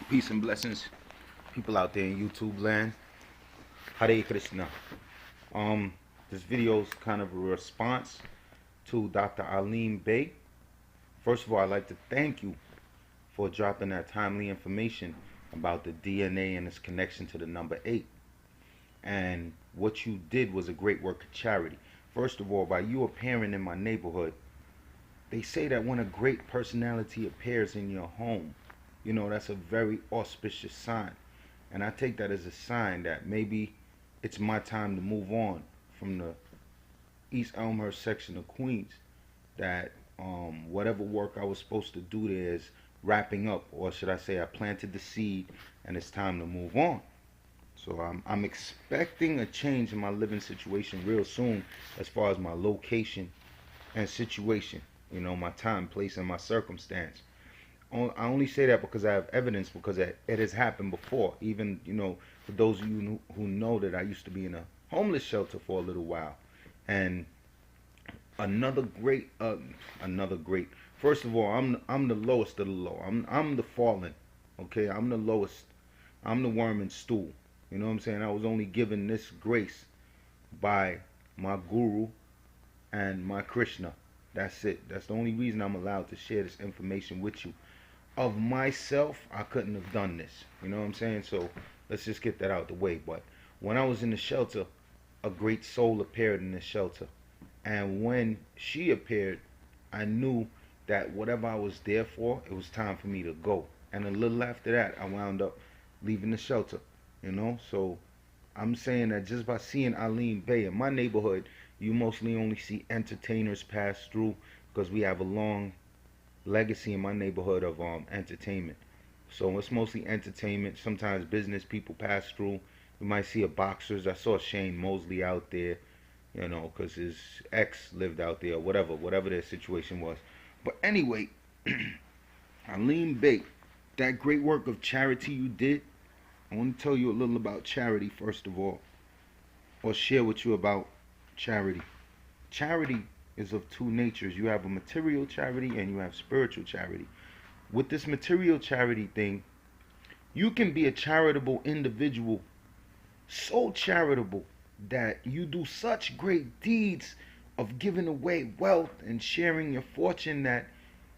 Peace and blessings, people out there in YouTube land. Hare Krishna. Um, this video is kind of a response to Dr. Alim Bey. First of all, I'd like to thank you for dropping that timely information about the DNA and its connection to the number 8. And what you did was a great work of charity. First of all, by you appearing in my neighborhood, they say that when a great personality appears in your home, that's a very auspicious sign. And I take that as a sign that maybe it's my time to move on from the East Elmhurst section of Queens. That whatever work I was supposed to do there is wrapping up, or should I say I planted the seed and it's time to move on. So I'm expecting a change in my living situation real soon as far as my location and situation, my time, place, and my circumstance. I only say that because I have evidence, because it has happened before. Even, for those of you who know that I used to be in a homeless shelter for a little while. And another great, first of all, I'm the lowest of the low. I'm the fallen, okay? I'm the lowest. I'm the worm and stool. You know what I'm saying? I was only given this grace by my guru and my Krishna. That's it. That's the only reason I'm allowed to share this information with you. Of myself, I couldn't have done this. You know what I'm saying? So let's just get that out the way. But when I was in the shelter, a great soul appeared in the shelter. And when she appeared, I knew that whatever I was there for, it was time for me to go. And a little after that, I wound up leaving the shelter. So I'm saying that just by seeing Alim Bey in my neighborhood, you mostly only see entertainers pass through, because we have a long legacy in my neighborhood of entertainment. So it's mostly entertainment. Sometimes business people pass through. You might see a boxers. I saw Shane Mosley out there, because his ex lived out there, or whatever their situation was. But anyway, Alim Bey, that great work of charity you did, I want to tell you a little about charity first of all, or share with you about charity. Charity is of two natures. You have a material charity and you have spiritual charity. With this material charity thing, you can be a charitable individual, so charitable that you do such great deeds of giving away wealth and sharing your fortune that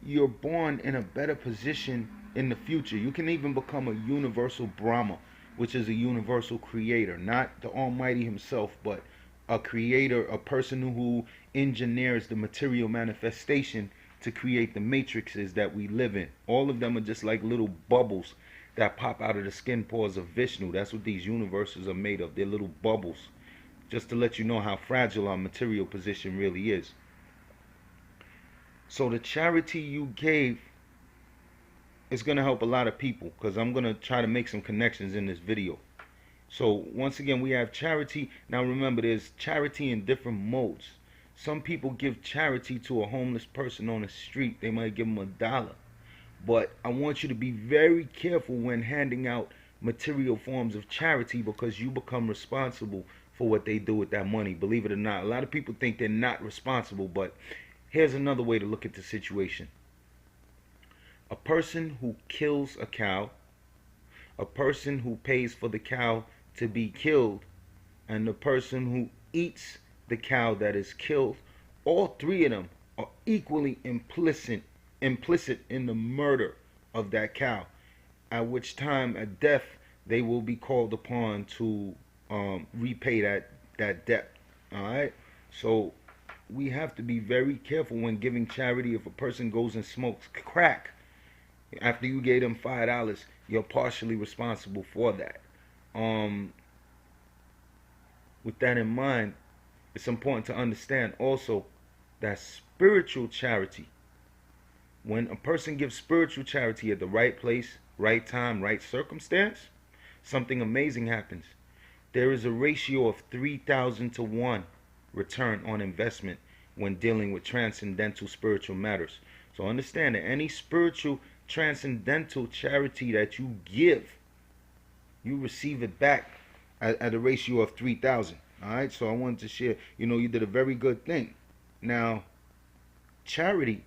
you're born in a better position in the future. You can even become a universal Brahma, which is a universal creator, not the Almighty himself, but a creator, a person who engineers the material manifestation to create the matrices that we live in. All of them are just like little bubbles that pop out of the skin pores of Vishnu. That's what these universes are made of. They're little bubbles. Just to let you know how fragile our material position really is. So the charity you gave is going to help a lot of people, because I'm going to try to make some connections in this video. So once again, we have charity. Now remember, there's charity in different modes. Some people give charity to a homeless person on the street. They might give them $1. But I want you to be very careful when handing out material forms of charity, because you become responsible for what they do with that money. Believe it or not, a lot of people think they're not responsible, but here's another way to look at the situation. A person who kills a cow, a person who pays for the cow to be killed, and the person who eats the cow that is killed, all three of them are equally implicit in the murder of that cow, at which time at death they will be called upon to repay that debt. All right, so we have to be very careful when giving charity. If a person goes and smokes crack, after you gave them $5, you're partially responsible for that. With that in mind, it's important to understand also that spiritual charity, when a person gives spiritual charity at the right place, right time, right circumstance, something amazing happens. There is a ratio of 3,000 to 1 return on investment when dealing with transcendental spiritual matters. So understand that any spiritual transcendental charity that you give, you receive it back at a ratio of 3,000. All right, so I wanted to share, you did a very good thing. Now, charity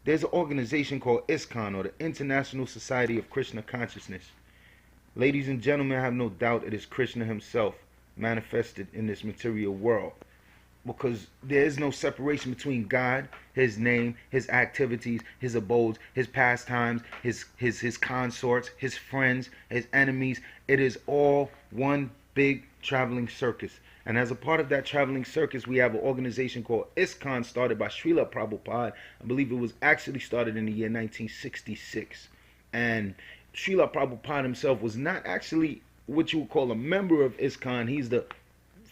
There's an organization called ISKCON, or the International Society of Krishna Consciousness. Ladies and gentlemen, I have no doubt it is Krishna himself manifested in this material world, because there is no separation between God, his name, his activities, his abodes, his pastimes, his consorts, his friends, his enemies. It is all one big traveling circus. And as a part of that traveling circus, we have an organization called ISKCON, started by Srila Prabhupada. I believe it was actually started in the year 1966. And Srila Prabhupada himself was not actually what you would call a member of ISKCON. He's the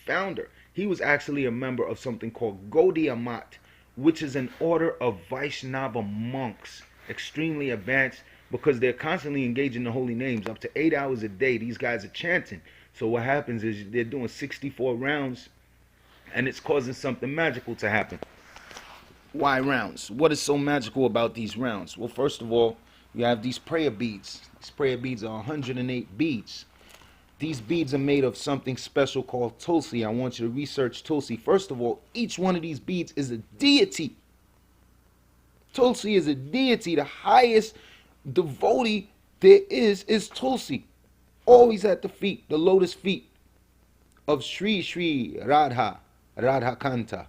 founder. He was actually a member of something called Gaudiya Math, which is an order of Vaishnava monks, extremely advanced, because they're constantly engaging the holy names. Up to 8 hours a day, these guys are chanting. So what happens is they're doing 64 rounds, and it's causing something magical to happen. Why rounds? What is so magical about these rounds? Well, first of all, you have these prayer beads. These prayer beads are 108 beads. These beads are made of something special called Tulsi. I want you to research Tulsi. First of all, each one of these beads is a deity. Tulsi is a deity. The highest devotee there is Tulsi. Always at the feet, the lotus feet of Sri Sri Radha, Radha Kanta.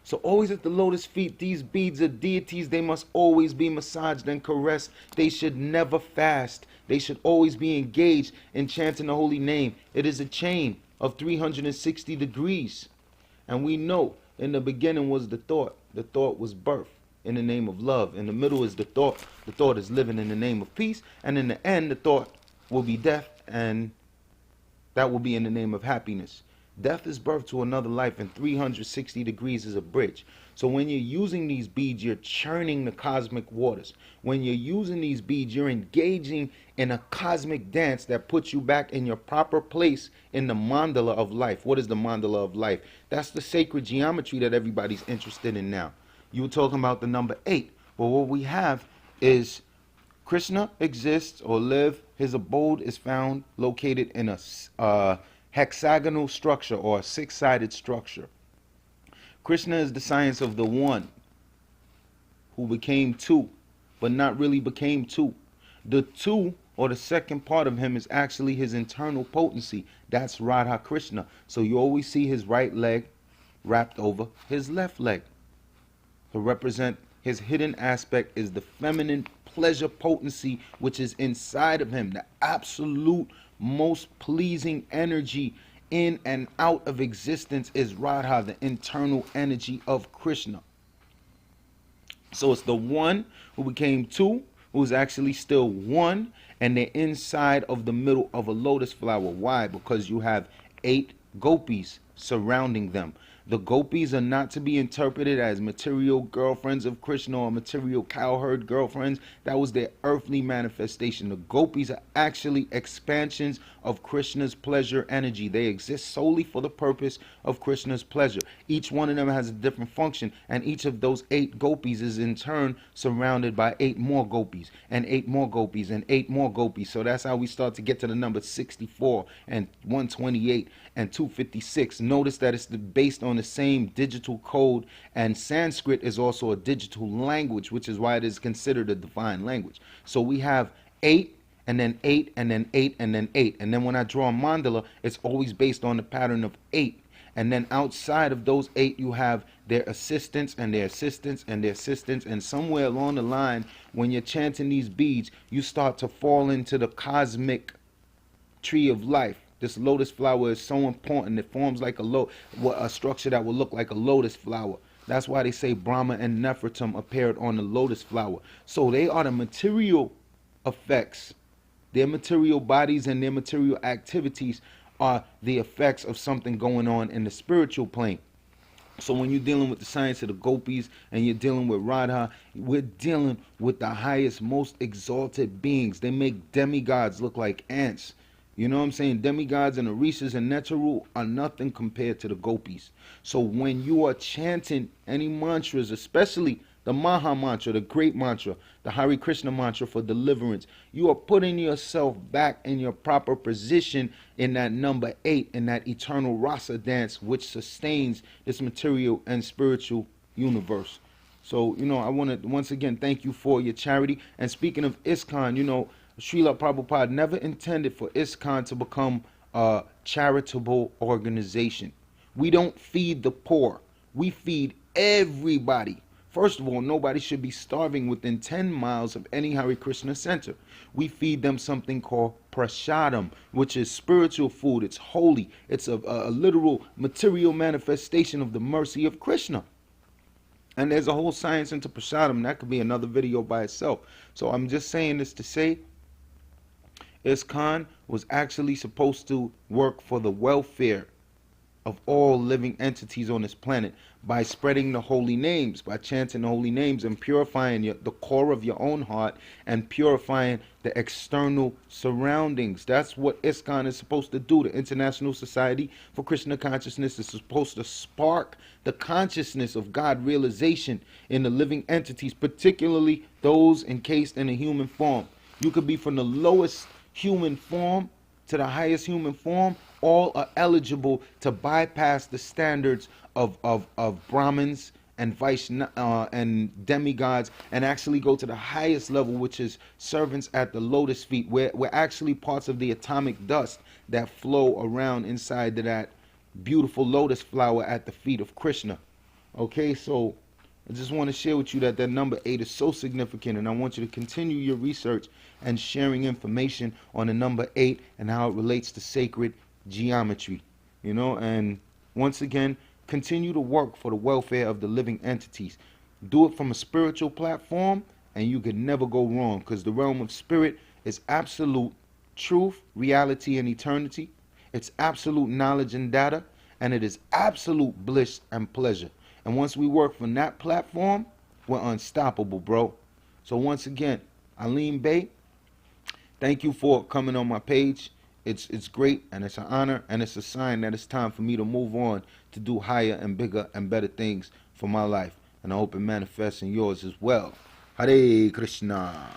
So always at the lotus feet, these beads are deities. They must always be massaged and caressed. They should never fast. They should always be engaged in chanting the holy name. It is a chain of 360 degrees. And we know in the beginning was the thought. The thought was birth in the name of love. In the middle is the thought. The thought is living in the name of peace. And in the end, the thought will be death, and that will be in the name of happiness. Death is birth to another life, and 360 degrees is a bridge. So when you're using these beads, you're churning the cosmic waters. When you're using these beads, you're engaging in a cosmic dance that puts you back in your proper place in the mandala of life. What is the mandala of life? That's the sacred geometry that everybody's interested in now. You were talking about the number 8. Well, what we have is Krishna exists or live. His abode is found located in a hexagonal structure, or a six-sided structure. Krishna is the science of the one who became two, but not really became two. The two, or the second part of him, is actually his internal potency. That's Radha Krishna. So you always see his right leg wrapped over his left leg. To represent his hidden aspect is the feminine pleasure potency which is inside of him. The absolute most pleasing energy in and out of existence is Radha, the internal energy of Krishna. So it's the one who became two, who's actually still one, and they're inside of the middle of a lotus flower. Why? Because you have 8 gopis surrounding them. The gopis are not to be interpreted as material girlfriends of Krishna or material cowherd girlfriends. That was their earthly manifestation. The gopis are actually expansions of Krishna's pleasure energy. They exist solely for the purpose of Krishna's pleasure. Each one of them has a different function, and each of those 8 gopis is in turn surrounded by 8 more gopis, and 8 more gopis, and 8 more gopis. So that's how we start to get to the number 64 and 128 and 256. Notice that it's based on the same digital code, and Sanskrit is also a digital language, which is why it is considered a divine language. So we have 8, and then 8, and then 8, and then 8. And then when I draw a mandala, it's always based on the pattern of 8. And then outside of those 8, you have their assistants and their assistants and their assistants. And somewhere along the line, when you're chanting these beads, you start to fall into the cosmic tree of life. This lotus flower is so important. It forms like a structure that will look like a lotus flower. That's why they say Brahma and Nefertum appeared on the lotus flower. So they are the material effects. Their material bodies and their material activities are the effects of something going on in the spiritual plane. So when you're dealing with the science of the gopis and you're dealing with Radha, we're dealing with the highest, most exalted beings. They make demigods look like ants. You know what I'm saying? Demigods and Orishas and Necharu are nothing compared to the gopis. So when you are chanting any mantras, especially the Maha Mantra, the great mantra, the Hare Krishna mantra for deliverance, you are putting yourself back in your proper position in that number 8, in that eternal rasa dance which sustains this material and spiritual universe. So, I want to once again thank you for your charity. And speaking of ISKCON, Srila Prabhupada never intended for ISKCON to become a charitable organization. We don't feed the poor. We feed everybody. First of all, nobody should be starving within 10 miles of any Hare Krishna center. We feed them something called prasadam, which is spiritual food. It's holy. It's a literal material manifestation of the mercy of Krishna. And there's a whole science into prasadam. That could be another video by itself. So I'm just saying this to say ISKCON was actually supposed to work for the welfare of all living entities on this planet by spreading the holy names, by chanting the holy names and purifying the core of your own heart and purifying the external surroundings. That's what ISKCON is supposed to do. The International Society for Krishna Consciousness is supposed to spark the consciousness of God realization in the living entities, particularly those encased in a human form. You could be from the lowest human form to the highest human form. All are eligible to bypass the standards of Brahmins and and demigods and actually go to the highest level, which is servants at the lotus feet. We're actually parts of the atomic dust that flow around inside of that beautiful lotus flower at the feet of Krishna. Okay, so I just want to share with you that number 8 is so significant, and I want you to continue your research and sharing information on the number 8 and how it relates to sacred geometry, and once again, continue to work for the welfare of the living entities. Do it from a spiritual platform, and you can never go wrong, because the realm of spirit is absolute truth, reality, and eternity. It's absolute knowledge and data, and it is absolute bliss and pleasure. And once we work from that platform, we're unstoppable, bro. So once again, Alim Bey, thank you for coming on my page. It's great, and it's an honor, and it's a sign that it's time for me to move on to do higher and bigger and better things for my life. And I hope it manifests in yours as well. Hare Krishna.